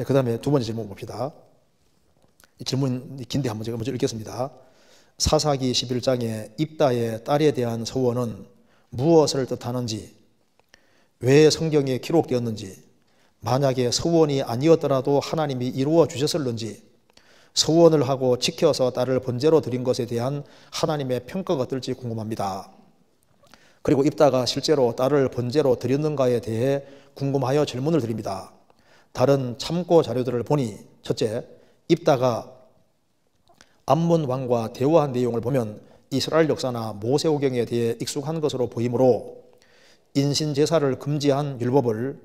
그 다음에 두 번째 질문 봅시다. 이 질문이 긴데 한번 제가 먼저 읽겠습니다. 사사기 11장의 입다의 딸에 대한 서원은 무엇을 뜻하는지, 왜 성경에 기록되었는지, 만약에 서원이 아니었더라도 하나님이 이루어 주셨을는지, 서원을 하고 지켜서 딸을 번제로 드린 것에 대한 하나님의 평가가 어떨지 궁금합니다. 그리고 입다가 실제로 딸을 번제로 드렸는가에 대해 궁금하여 질문을 드립니다. 다른 참고 자료들을 보니 첫째, 입다가 암몬 왕과 대화한 내용을 보면 이스라엘 역사나 모세오경에 대해 익숙한 것으로 보이므로 인신 제사를 금지한 율법을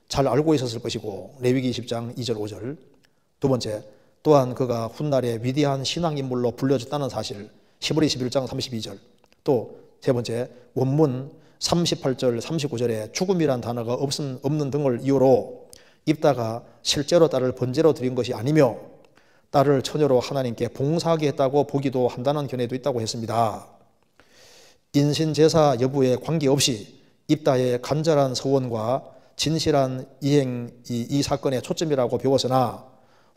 잘 알고 있었을 것이고, 레위기 20장 2절 5절. 두 번째, 또한 그가 훗날에 위대한 신앙인물로 불려졌다는 사실, 히브리 11장 32절. 또 세 번째, 원문 38절 39절에 죽음이란 단어가 없는 등을 이유로 입다가 실제로 딸을 번제로 드린 것이 아니며 딸을 처녀로 하나님께 봉사하게 했다고 보기도 한다는 견해도 있다고 했습니다. 인신제사 여부에 관계없이 입다의 간절한 서원과 진실한 이행이 이 사건의 초점이라고 배웠으나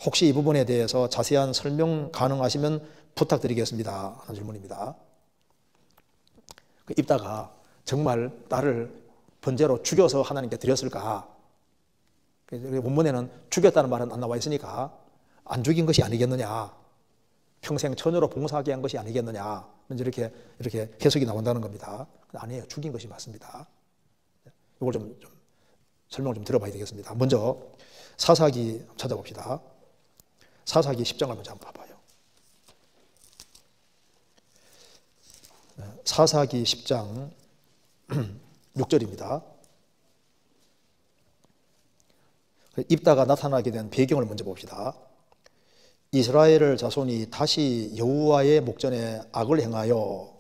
혹시 이 부분에 대해서 자세한 설명 가능하시면 부탁드리겠습니다 하는 질문입니다. 입다가 정말 딸을 번제로 죽여서 하나님께 드렸을까? 원문에는 죽였다는 말은 안 나와 있으니까 안 죽인 것이 아니겠느냐, 평생 처녀로 봉사하게 한 것이 아니겠느냐, 이렇게 해석이 나온다는 겁니다. 아니에요, 죽인 것이 맞습니다. 이걸 좀 설명을 좀 들어봐야 되겠습니다. 먼저 사사기 찾아봅시다. 사사기 10장을 먼저 한번 봐봐요. 사사기 10장 6절입니다. 입다가 나타나게 된 배경을 먼저 봅시다. 이스라엘 자손이 다시 여호와의 목전에 악을 행하여,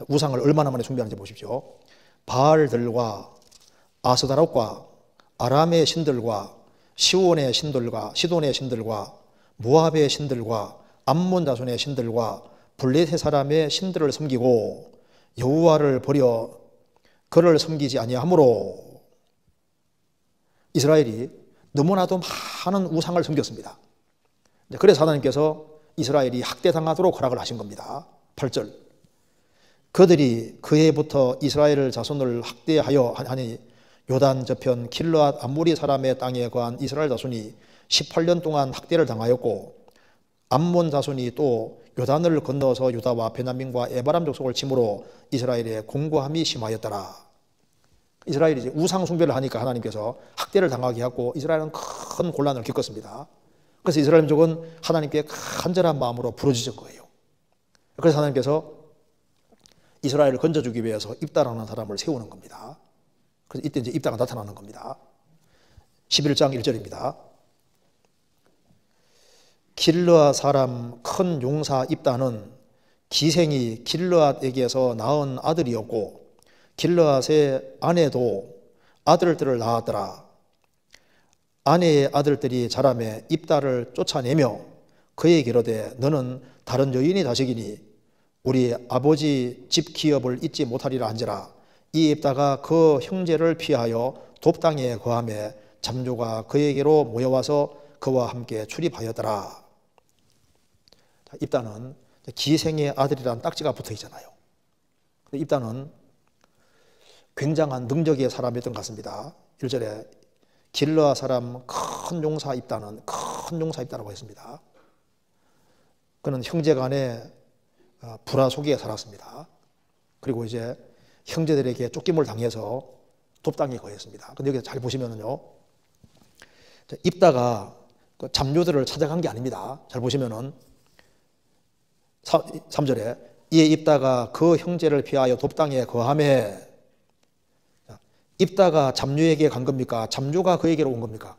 우상을 얼마나 많이 숭배하는지 보십시오. 바알들과 아스다롯과 아람의 신들과 시돈의 신들과 모압의 신들과 암몬 자손의 신들과 블레셋 사람의 신들을 섬기고 여호와를 버려 그를 섬기지 아니하므로 이스라엘이 너무나도 많은 우상을 섬겼습니다. 그래서 하나님께서 이스라엘이 학대당하도록 허락을 하신 겁니다. 8절, 그들이 그 해부터 이스라엘 자손을 학대하여 하니 요단 저편 길르앗 암모리 사람의 땅에 거한 이스라엘 자손이 18년 동안 학대를 당하였고, 암몬 자손이 또 요단을 건너서 유다와 베냐민과 에바람 족속을 침으로 이스라엘의 공고함이 심하였더라. 이스라엘이 이제 우상 숭배를 하니까 하나님께서 학대를 당하게 하고 이스라엘은 큰 곤란을 겪었습니다. 그래서 이스라엘 민족은 하나님께 간절한 마음으로 부르짖은 거예요. 그래서 하나님께서 이스라엘을 건져주기 위해서 입다라는 사람을 세우는 겁니다. 그래서 이때 이제 입다가 나타나는 겁니다. 11장 1절입니다. 길르앗 사람 큰 용사 입다는 기생이 길르앗에게서 낳은 아들이었고, 길르앗의 아내도 아들들을 낳았더라. 아내의 아들들이 자라매 입다를 쫓아내며 그에게 이르되 너는 다른 여인의 자식이니 우리 아버지 집 기업을 잊지 못하리라 한지라. 이 입다가 그 형제를 피하여 돕당에 거하매 잠조가 그에게로 모여와서 그와 함께 출입하였더라. 입다는 기생의 아들이라는 딱지가 붙어 있잖아요. 입다는 굉장한 능력의 사람이었던 것 같습니다. 1절에 길르앗 사람 큰 용사 입다는 큰 용사 입다라고 했습니다. 그는 형제 간에 불화 속에 살았습니다. 그리고 이제 형제들에게 쫓김을 당해서 돕당에 거했습니다. 근데 여기 잘 보시면은요, 입다가 잡료들을 찾아간 게 아닙니다. 잘 보시면은 3절에 이에 입다가 그 형제를 피하여 돕당에 거하매, 입다가 잡료에게 간 겁니까? 잡료가 그에게로 온 겁니까?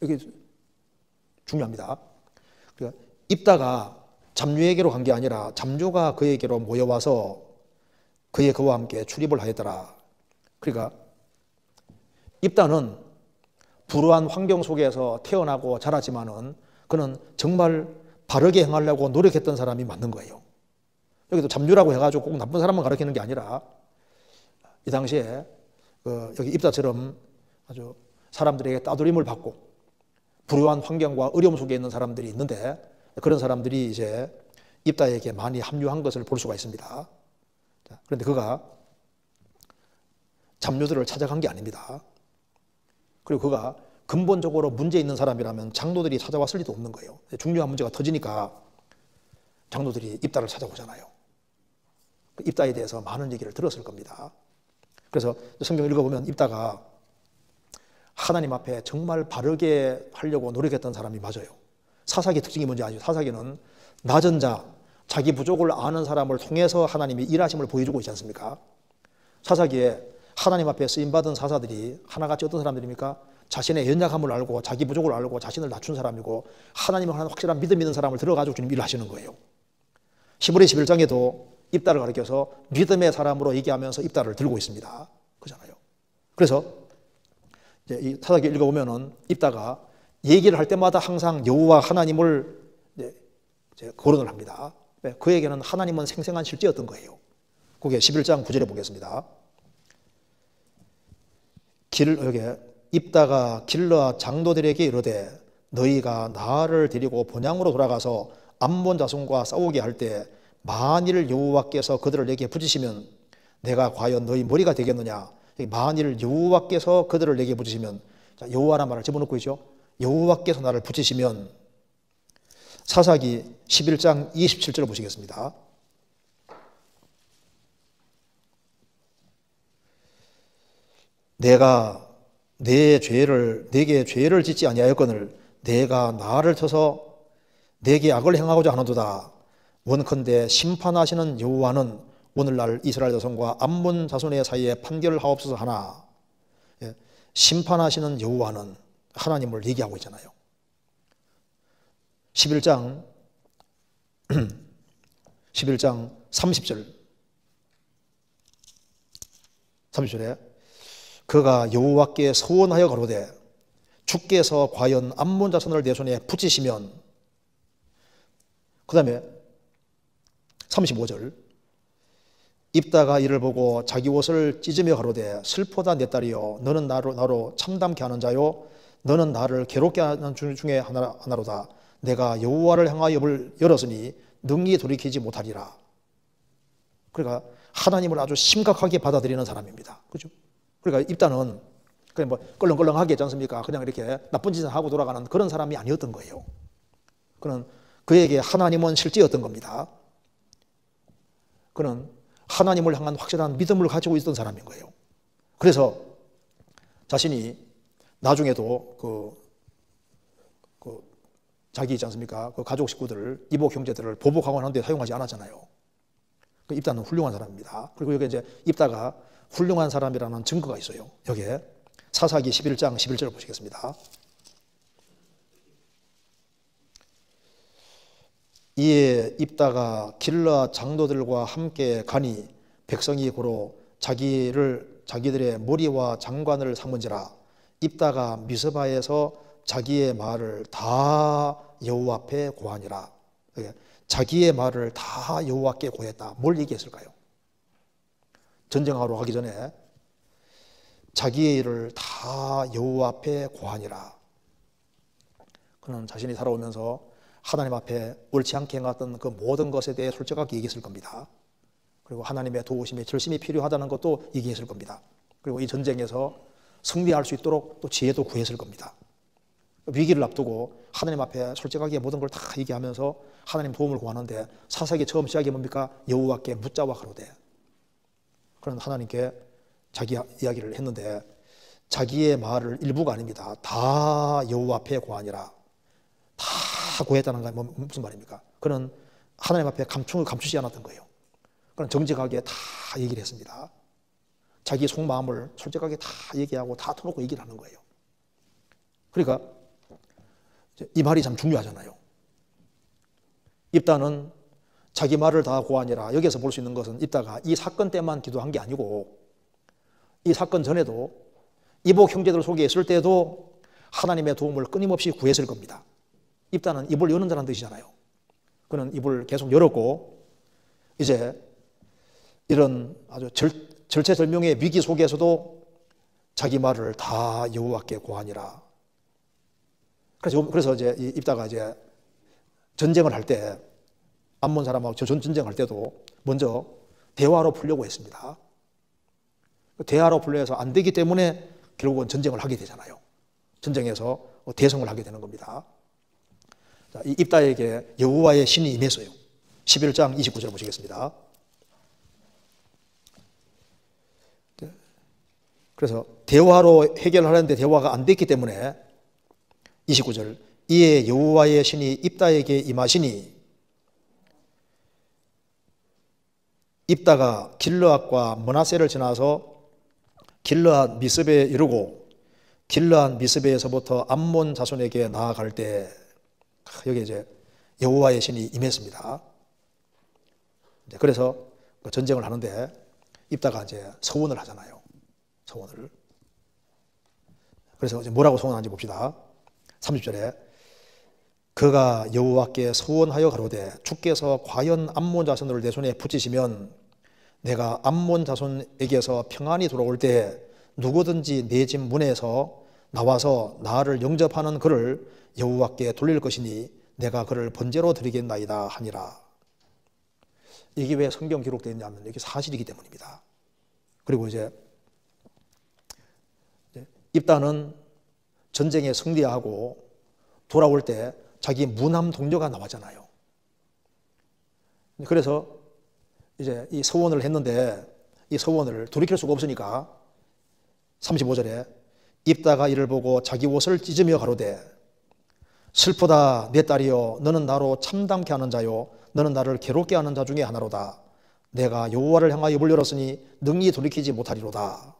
이게 중요합니다. 그러니까 입다가 잡료에게로 간 게 아니라 잡료가 그에게로 모여와서 그와 함께 출입을 하였더라. 그러니까 입다는 불우한 환경 속에서 태어나고 자랐지만은 그는 정말 바르게 행하려고 노력했던 사람이 맞는 거예요. 여기도 잡류라고 해가지고 꼭 나쁜 사람만 가르치는 게 아니라 이 당시에 여기 입다처럼 아주 사람들에게 따돌림을 받고 불우한 환경과 어려움 속에 있는 사람들이 있는데 그런 사람들이 이제 입다에게 많이 합류한 것을 볼 수가 있습니다. 그런데 그가 잡류들을 찾아간 게 아닙니다. 그리고 그가 근본적으로 문제 있는 사람이라면 장로들이 찾아왔을 리도 없는 거예요. 중요한 문제가 터지니까 장로들이 입다를 찾아오잖아요. 입다에 대해서 많은 얘기를 들었을 겁니다. 그래서 성경 읽어보면 입다가 하나님 앞에 정말 바르게 하려고 노력했던 사람이 맞아요. 사사기의 특징이 뭔지 아시죠? 사사기는 낮은 자, 자기 부족을 아는 사람을 통해서 하나님이 일하심을 보여주고 있지 않습니까? 사사기에 하나님 앞에 쓰임받은 사사들이 하나같이 어떤 사람들입니까? 자신의 연약함을 알고 자기 부족을 알고 자신을 낮춘 사람이고 하나님을 하는 확실한 믿음 있는 사람을 들어가지고 주님 일을 하시는 거예요. 히브리 11장에도 입다를 가리켜서 믿음의 사람으로 얘기하면서 입다를 들고 있습니다. 그렇잖아요. 그래서 이제 이 사사기 읽어보면은 입다가 얘기를 할 때마다 항상 여호와 하나님을 이제 거론을 합니다. 그에게는 하나님은 생생한 실제였던 거예요. 그게 11장 9절에 보겠습니다. 여기 입다가 길르앗 장로들에게 이르되 너희가 나를 데리고 본향으로 돌아가서 암몬 자손과 싸우게 할 때 만일 여호와께서 그들을 내게 붙이시면 내가 과연 너희 머리가 되겠느냐. 만일 여호와께서 그들을 내게 붙이시면, 여호와란 말을 집어넣고 있죠. 여호와께서 나를 붙이시면, 사사기 11장 27절을 보시겠습니다. 내가 내게 죄를 짓지 아니하였거늘 내가 나를 쳐서 내게 악을 행하고자 하는도다. 원컨대 심판하시는 여호와는 오늘날 이스라엘 자손과 암몬 자손의 사이에 판결을 하옵소서 하나. 심판하시는 여호와는 하나님을 얘기하고 있잖아요. 11장 30절에 그가 여호와께 서원하여 가로되 주께서 과연 암몬 자손을 내 손에 붙이시면, 그 다음에 35절 입다가 이를 보고 자기 옷을 찢으며 가로되 슬퍼다 내 딸이여 너는 나로 참담케 하는 자요 너는 나를 괴롭게 하는 중에 하나로다. 내가 여호와를 향하여 입을 열었으니 능히 돌이키지 못하리라. 그러니까 하나님을 아주 심각하게 받아들이는 사람입니다. 그렇죠? 그러니까 입다는 그냥 뭐 껄렁껄렁하게 있지 않습니까? 그냥 이렇게 나쁜 짓을 하고 돌아가는 그런 사람이 아니었던 거예요. 그는 그에게 하나님은 실제였던 겁니다. 그는 하나님을 향한 확실한 믿음을 가지고 있던 사람인 거예요. 그래서 자신이 나중에도 자기 있지 않습니까? 그 가족 식구들을, 이복 형제들을 보복하고 하는데 사용하지 않았잖아요. 그 입다는 훌륭한 사람입니다. 그리고 여기 이제 입다가 훌륭한 사람이라는 증거가 있어요. 여기에 사사기 11장 11절을 보시겠습니다. 이에 입다가 길르앗 장로들과 함께 가니 백성이 고로 자기들의 머리와 장관을 삼은지라. 입다가 미스바에서 자기의 말을 다 여호와 앞에 고하니라. 자기의 말을 다 여호와께 고했다. 뭘 얘기했을까요? 전쟁하러 가기 전에 자기의 일을 다 여호와 앞에 고하니라. 그는 자신이 살아오면서 하나님 앞에 옳지 않게 행했던 그 모든 것에 대해 솔직하게 얘기했을 겁니다. 그리고 하나님의 도우심이 절심이 필요하다는 것도 얘기했을 겁니다. 그리고 이 전쟁에서 승리할 수 있도록 또 지혜도 구했을 겁니다. 위기를 앞두고 하나님 앞에 솔직하게 모든 걸 다 얘기하면서 하나님 도움을 구하는데 사사기 처음 시작이 뭡니까? 여호와께 묻자와 가로되. 그런 하나님께 자기 이야기를 했는데 자기의 말을 일부가 아닙니다. 다 여호와 앞에 고하니라. 다 고했다는 건 무슨 말입니까? 그는 하나님 앞에 감추지 않았던 거예요. 그는 정직하게 다 얘기를 했습니다. 자기 속마음을 솔직하게 다 얘기하고 다 터놓고 얘기를 하는 거예요. 그러니까 이 말이 참 중요하잖아요. 입다는 자기 말을 다 고하니라. 여기서 볼 수 있는 것은 입다가 이 사건 때만 기도한 게 아니고 이 사건 전에도 이복 형제들 속에 있을 때도 하나님의 도움을 끊임없이 구했을 겁니다. 입다는 입을 여는 자라는 뜻이잖아요. 그는 입을 계속 열었고 이제 이런 아주 절체절명의 위기 속에서도 자기 말을 다 여호와께 고하니라. 그래서 이제 입다가 이제 전쟁을 할 때 암몬 사람하고 전쟁할 때도 먼저 대화로 풀려고 했습니다. 대화로 풀려서 안 되기 때문에 결국은 전쟁을 하게 되잖아요. 전쟁에서 대성을 하게 되는 겁니다. 자, 이 입다에게 여호와의 신이 임했어요. 11장 29절 보시겠습니다. 그래서 대화로 해결하려는데 대화가 안 됐기 때문에 29절 이에 여호와의 신이 입다에게 임하시니 입다가 길르앗과 므낫세를 지나서 길르앗 미스베에 이르고 길르앗 미스베에서부터 암몬 자손에게 나아갈 때 여기 이제 여호와의 신이 임했습니다. 그래서 전쟁을 하는데 입다가 이제 서원을 하잖아요. 서원을. 그래서 이제 뭐라고 서원하는지 봅시다. 30절에 그가 여호와께 서원하여 가로되 주께서 과연 암몬 자손을 내 손에 붙이시면 내가 암몬 자손에게서 평안히 돌아올 때 누구든지 내 집 문에서 나와서 나를 영접하는 그를 여호와께 돌릴 것이니 내가 그를 번제로 드리겠나이다 하니라. 이게 왜 성경 기록되어 있냐면 이게 사실이기 때문입니다. 그리고 이제 입다는 전쟁에 승리하고 돌아올 때 자기 무남 동료가 나왔잖아요. 그래서 이제 이 서원을 했는데 이 서원을 돌이킬 수가 없으니까 35절에 입다가 이를 보고 자기 옷을 찢으며 가로되 슬프다 내 딸이여 너는 나로 참담케 하는 자요 너는 나를 괴롭게 하는 자 중에 하나로다. 내가 여호와를 향하여 입을 열었으니 능히 돌이키지 못하리로다.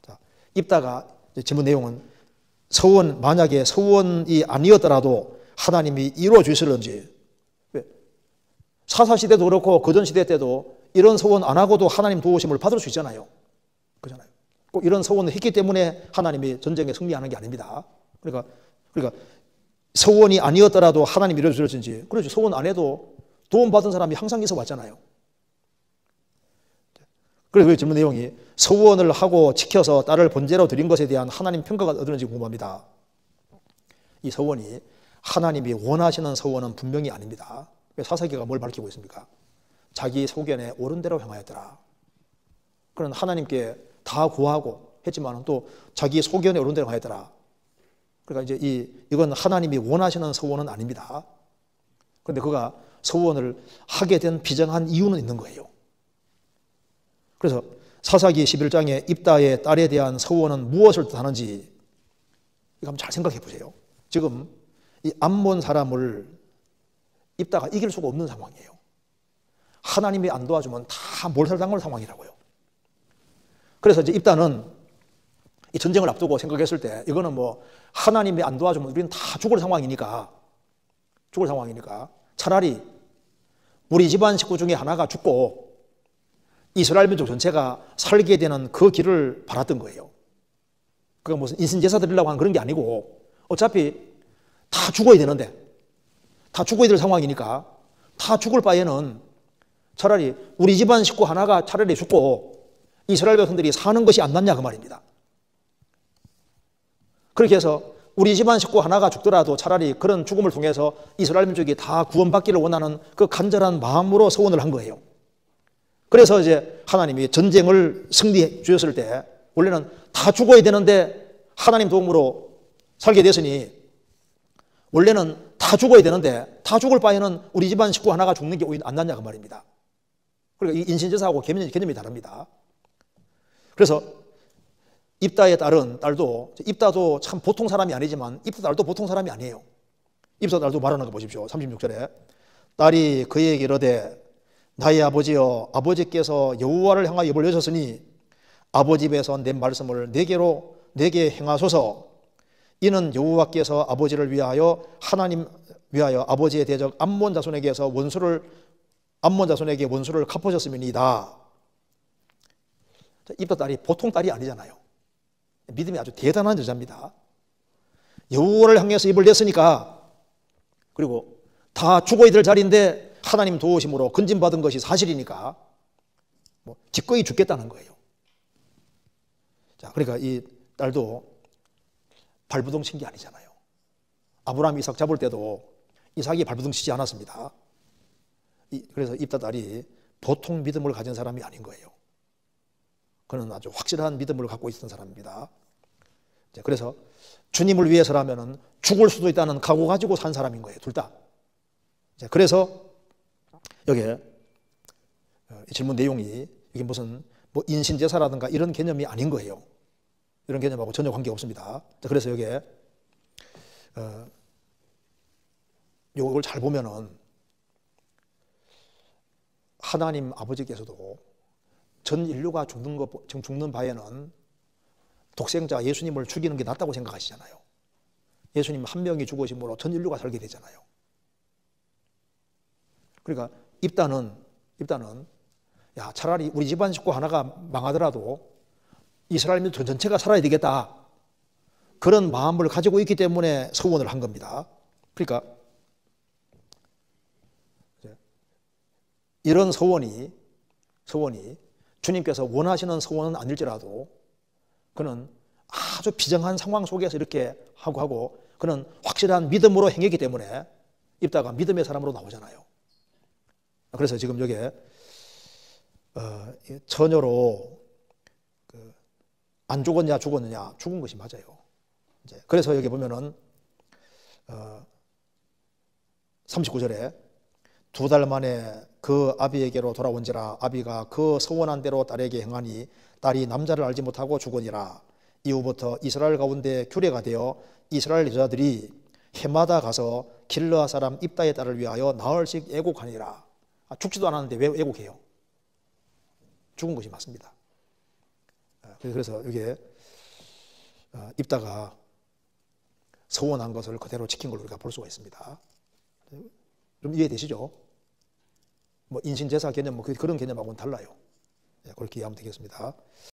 자, 입다가 질문 내용은 서원 만약에 서원이 아니었더라도 하나님이 이루어 주실런지. 사사시대도 그렇고 그전 시대 때도 이런 서원 안 하고도 하나님 도우심을 받을 수 있잖아요. 그렇잖아요. 꼭 이런 서원을 했기 때문에 하나님이 전쟁에 승리하는 게 아닙니다. 그러니까 서원이 아니었더라도 하나님이 이루어 주실런지. 그렇죠. 서원 안 해도 도움받은 사람이 항상 있어 왔잖아요. 그래서 그 질문 내용이 서원을 하고 지켜서 딸을 번제로 드린 것에 대한 하나님 평가가 어떠는지 궁금합니다. 이 서원이 하나님이 원하시는 서원은 분명히 아닙니다. 사사기가 뭘 밝히고 있습니까? 자기 소견에 옳은 대로 행하였더라. 그런 하나님께 다 구하고 했지만 또 자기 소견에 옳은 대로 행하였더라. 그러니까 이제 이건 하나님이 원하시는 서원은 아닙니다. 그런데 그가 서원을 하게 된 비정한 이유는 있는 거예요. 그래서 사사기 11장에 입다의 딸에 대한 서원은 무엇을 뜻하는지 이거 한번 잘 생각해 보세요. 지금 이 암몬 사람을 입다가 이길 수가 없는 상황이에요. 하나님이 안 도와주면 다 몰살당할 상황이라고요. 그래서 이제 입다는 이 전쟁을 앞두고 생각했을 때 이거는 뭐 하나님이 안 도와주면 우리는 다 죽을 상황이니까 차라리 우리 집안 식구 중에 하나가 죽고 이스라엘 민족 전체가 살게 되는 그 길을 바랐던 거예요. 그가 무슨 인신제사 드리려고 하는 그런 게 아니고 어차피 다 죽어야 되는데 다 죽어야 될 상황이니까 다 죽을 바에는 차라리 우리 집안 식구 하나가 차라리 죽고 이스라엘 백성들이 사는 것이 안 낫냐 그 말입니다. 그렇게 해서 우리 집안 식구 하나가 죽더라도 차라리 그런 죽음을 통해서 이스라엘 민족이 다 구원받기를 원하는 그 간절한 마음으로 서원을 한 거예요. 그래서 이제 하나님이 전쟁을 승리해 주셨을 때 원래는 다 죽어야 되는데 하나님 도움으로 살게 됐으니 원래는 다 죽어야 되는데 다 죽을 바에는 우리 집안 식구 하나가 죽는 게 오히려 안 낫냐 그 말입니다. 그러니까 이 인신제사하고 개념이 다릅니다. 그래서 입다의 딸도 입다도 참 보통 사람이 아니지만 입다 딸도 보통 사람이 아니에요. 입다 딸도 말하는 거 보십시오. 36절에 딸이 그에게 이르되 나의 아버지여 아버지께서 여호와를 향하여 입을 여셨으니 아버지 입에서 낸 말씀을 내게 행하소서. 이는 여호와께서 아버지를 위하여 아버지의 대적 암몬 자손에게 원수를 갚으셨음이니이다. 입다 딸이 보통 딸이 아니잖아요. 믿음이 아주 대단한 여자입니다. 여호와를 향해서 입을 냈으니까 그리고 다 죽어야 될 자리인데 하나님 도우심으로 건진받은 것이 사실이니까 기꺼이 죽겠다는 거예요. 자, 그러니까 이 딸도 발부동 친 게 아니잖아요. 아브라함 이삭 잡을 때도 이삭이 발버둥 치지 않았습니다. 그래서 입다 딸이 보통 믿음을 가진 사람이 아닌 거예요. 그는 아주 확실한 믿음을 갖고 있었던 사람입니다. 그래서 주님을 위해서라면 죽을 수도 있다는 각오 가지고 산 사람인 거예요. 둘 다. 그래서 여기에 질문 내용이 이게 무슨 뭐 인신제사라든가 이런 개념이 아닌 거예요. 이런 개념하고 전혀 관계 없습니다. 그래서 여기에 이걸 잘 보면은 하나님 아버지께서도 전 인류가 죽는 바에는 독생자 예수님을 죽이는 게 낫다고 생각하시잖아요. 예수님 한 명이 죽으심으로 전 인류가 살게 되잖아요. 그러니까 입다는 야, 차라리 우리 집안 식구 하나가 망하더라도 이스라엘 민족 전체가 살아야 되겠다. 그런 마음을 가지고 있기 때문에 서원을 한 겁니다. 그러니까 이런 서원이 주님께서 원하시는 서원은 아닐지라도 그는 아주 비정한 상황 속에서 이렇게 하고 그는 확실한 믿음으로 행했기 때문에 입다가 믿음의 사람으로 나오잖아요. 그래서 지금 여기에 처녀로 안 죽었냐 죽었느냐 죽은 것이 맞아요. 그래서 여기 보면은 39절에 2달 만에 그 아비에게로 돌아온지라 아비가 그 서원한 대로 딸에게 행하니 딸이 남자를 알지 못하고 죽으니라. 이후부터 이스라엘 가운데 규례가 되어 이스라엘 여자들이 해마다 가서 길르앗 사람 입다의 딸을 위하여 나흘씩 애곡하니라. 죽지도 않았는데 왜 애곡해요? 죽은 것이 맞습니다. 그래서 여기에 입다가 서원한 것을 그대로 지킨 걸 우리가 볼 수가 있습니다. 좀 이해되시죠? 뭐 인신제사 개념 뭐 그런 개념하고는 달라요. 그렇게 이해하면 되겠습니다.